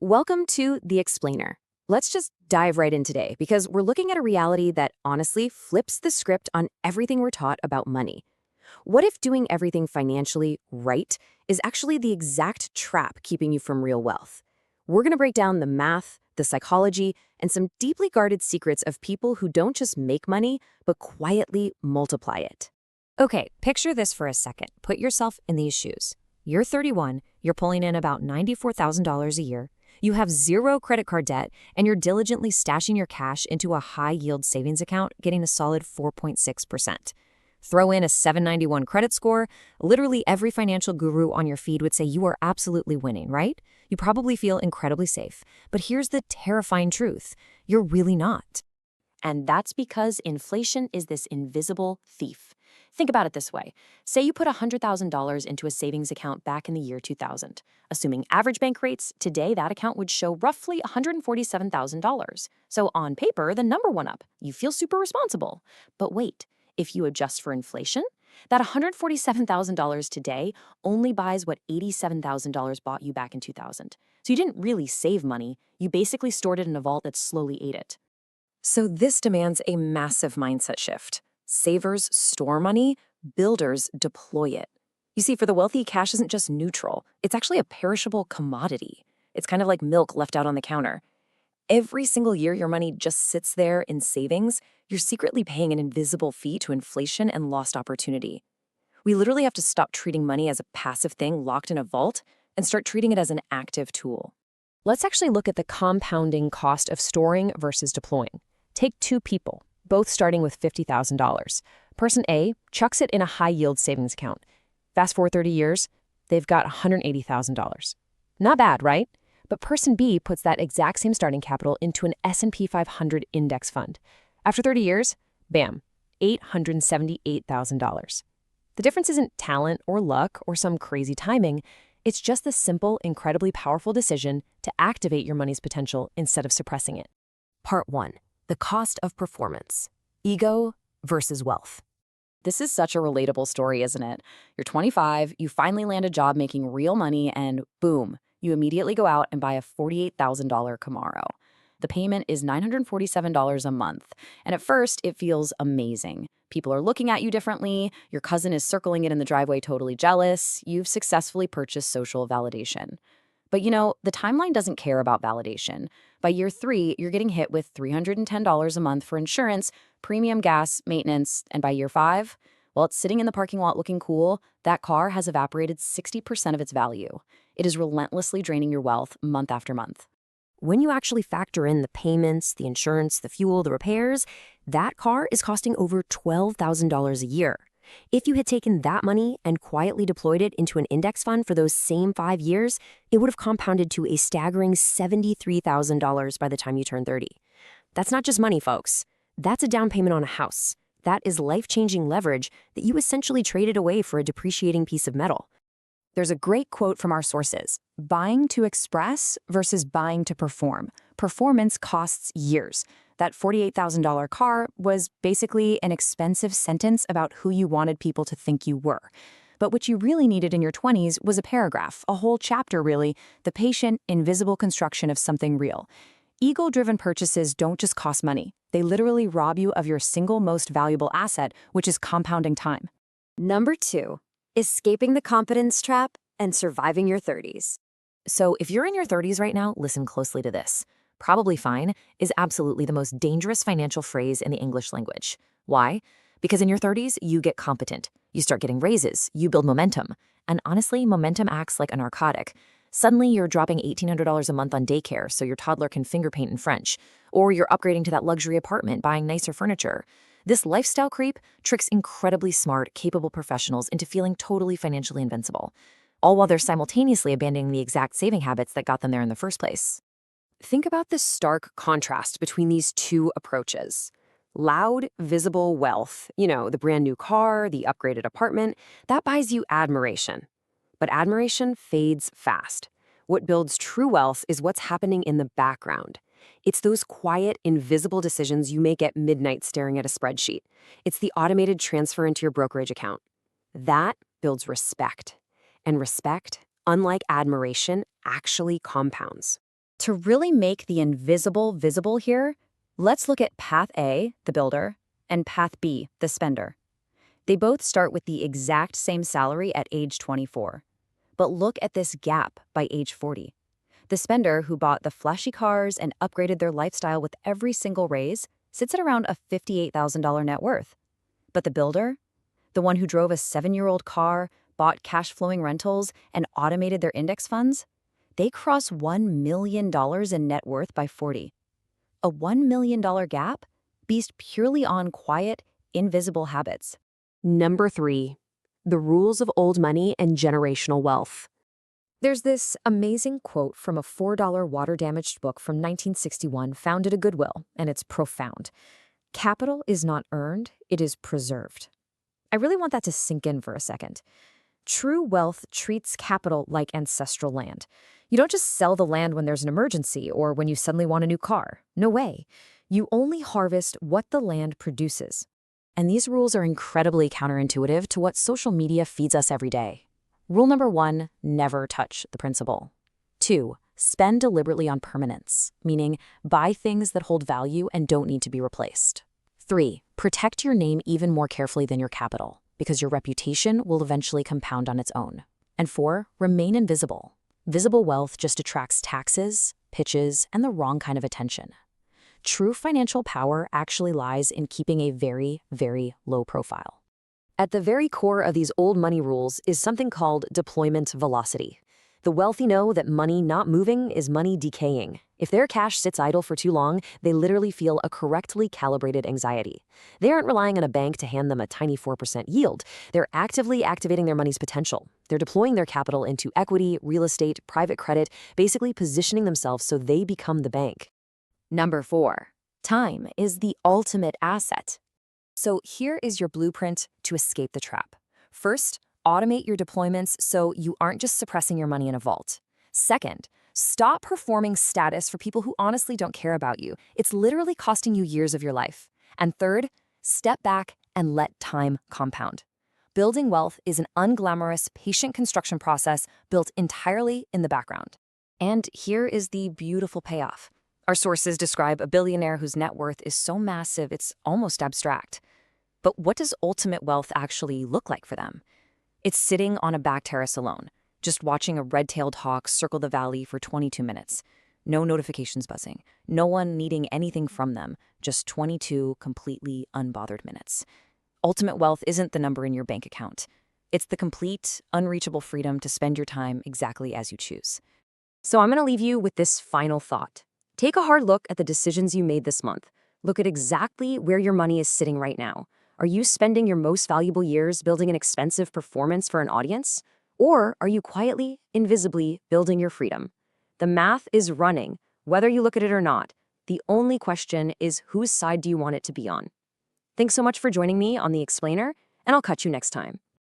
Welcome to The Explainer. Let's just dive right in today because we're looking at a reality that honestly flips the script on everything we're taught about money. What if doing everything financially right is actually the exact trap keeping you from real wealth? We're going to break down the math, the psychology, and some deeply guarded secrets of people who don't just make money, but quietly multiply it. Okay, picture this for a second. Put yourself in these shoes. You're 31, you're pulling in about $94,000 a year. You have zero credit card debt, and you're diligently stashing your cash into a high-yield savings account, getting a solid 4.6%. Throw in a 791 credit score. Literally every financial guru on your feed would say you are absolutely winning, right? You probably feel incredibly safe. But here's the terrifying truth. You're really not. And that's because inflation is this invisible thief. Think about it this way. Say you put $100,000 into a savings account back in the year 2000. Assuming average bank rates, today that account would show roughly $147,000. So on paper, the number went up. You feel super responsible. But wait, if you adjust for inflation, that $147,000 today only buys what $87,000 bought you back in 2000. So you didn't really save money. You basically stored it in a vault that slowly ate it. So this demands a massive mindset shift. Savers store money, builders deploy it. You see, for the wealthy, cash isn't just neutral. It's actually a perishable commodity. It's kind of like milk left out on the counter. Every single year your money just sits there in savings, you're secretly paying an invisible fee to inflation and lost opportunity. We literally have to stop treating money as a passive thing locked in a vault and start treating it as an active tool. Let's actually look at the compounding cost of storing versus deploying. Take two people, both starting with $50,000. Person A chucks it in a high-yield savings account. Fast forward 30 years, they've got $180,000. Not bad, right? But person B puts that exact same starting capital into an S&P 500 index fund. After 30 years, bam, $878,000. The difference isn't talent or luck or some crazy timing. It's just the simple, incredibly powerful decision to activate your money's potential instead of suppressing it. Part 1. The cost of performance. Ego versus wealth. This is such a relatable story, isn't it? You're 25, you finally land a job making real money, and boom, you immediately go out and buy a $48,000 Camaro. The payment is $947 a month, and at first, it feels amazing. People are looking at you differently, your cousin is circling it in the driveway totally jealous, you've successfully purchased social validation. But the timeline doesn't care about validation. By year 3, you're getting hit with $310 a month for insurance, premium gas, maintenance, and by year 5, while it's sitting in the parking lot looking cool, that car has evaporated 60% of its value. It is relentlessly draining your wealth month after month. When you actually factor in the payments, the insurance, the fuel, the repairs, that car is costing over $12,000 a year. If you had taken that money and quietly deployed it into an index fund for those same 5 years, it would have compounded to a staggering $73,000 by the time you turn 30. That's not just money, folks. That's a down payment on a house. That is life-changing leverage that you essentially traded away for a depreciating piece of metal. There's a great quote from our sources: buying to express versus buying to perform. Performance costs years. That $48,000 car was basically an expensive sentence about who you wanted people to think you were. But what you really needed in your 20s was a paragraph, a whole chapter really, the patient, invisible construction of something real. Ego-driven purchases don't just cost money. They literally rob you of your single most valuable asset, which is compounding time. Number 2, escaping the competence trap and surviving your 30s. So if you're in your 30s right now, listen closely to this. Probably fine is absolutely the most dangerous financial phrase in the English language. Why? Because in your 30s, you get competent. You start getting raises. You build momentum. And honestly, momentum acts like a narcotic. Suddenly, you're dropping $1,800 a month on daycare so your toddler can finger paint in French. Or you're upgrading to that luxury apartment, buying nicer furniture. This lifestyle creep tricks incredibly smart, capable professionals into feeling totally financially invincible, all while they're simultaneously abandoning the exact saving habits that got them there in the first place. Think about the stark contrast between these two approaches. Loud, visible wealth, the brand new car, the upgraded apartment, that buys you admiration. But admiration fades fast. What builds true wealth is what's happening in the background. It's those quiet, invisible decisions you make at midnight staring at a spreadsheet. It's the automated transfer into your brokerage account. That builds respect. And respect, unlike admiration, actually compounds. To really make the invisible visible here, let's look at Path A, the builder, and Path B, the spender. They both start with the exact same salary at age 24. But look at this gap by age 40. The spender, who bought the flashy cars and upgraded their lifestyle with every single raise, sits at around a $58,000 net worth. But the builder, the one who drove a 7-year-old car, bought cash-flowing rentals, and automated their index funds, they cross $1 million in net worth by 40. A $1 million gap based purely on quiet, invisible habits. Number 3, the rules of old money and generational wealth. There's this amazing quote from a $4 water-damaged book from 1961 found at a Goodwill, and it's profound. Capital is not earned, it is preserved. I really want that to sink in for a second. True wealth treats capital like ancestral land. You don't just sell the land when there's an emergency or when you suddenly want a new car. No way. You only harvest what the land produces. And these rules are incredibly counterintuitive to what social media feeds us every day. Rule number 1, never touch the principal. 2, spend deliberately on permanence, meaning buy things that hold value and don't need to be replaced. 3, protect your name even more carefully than your capital, because your reputation will eventually compound on its own. And 4, remain invisible. Visible wealth just attracts taxes, pitches, and the wrong kind of attention. True financial power actually lies in keeping a very, very low profile. At the very core of these old money rules is something called deployment velocity. The wealthy know that money not moving is money decaying. If their cash sits idle for too long, they literally feel a correctly calibrated anxiety. They aren't relying on a bank to hand them a tiny 4% yield. They're actively activating their money's potential. They're deploying their capital into equity, real estate, private credit, basically positioning themselves so they become the bank. Number 4, time is the ultimate asset. So here is your blueprint to escape the trap. First, automate your deployments so you aren't just suppressing your money in a vault. Second, stop performing status for people who honestly don't care about you. It's literally costing you years of your life. And third, step back and let time compound. Building wealth is an unglamorous, patient construction process built entirely in the background. And here is the beautiful payoff. Our sources describe a billionaire whose net worth is so massive it's almost abstract. But what does ultimate wealth actually look like for them? It's sitting on a back terrace alone, just watching a red-tailed hawk circle the valley for 22 minutes. No notifications buzzing, no one needing anything from them, just 22 completely unbothered minutes. Ultimate wealth isn't the number in your bank account. It's the complete, unreachable freedom to spend your time exactly as you choose. So I'm going to leave you with this final thought. Take a hard look at the decisions you made this month. Look at exactly where your money is sitting right now. Are you spending your most valuable years building an expensive performance for an audience? Or are you quietly, invisibly building your freedom? The math is running, whether you look at it or not. The only question is, whose side do you want it to be on? Thanks so much for joining me on The Explainer, and I'll catch you next time.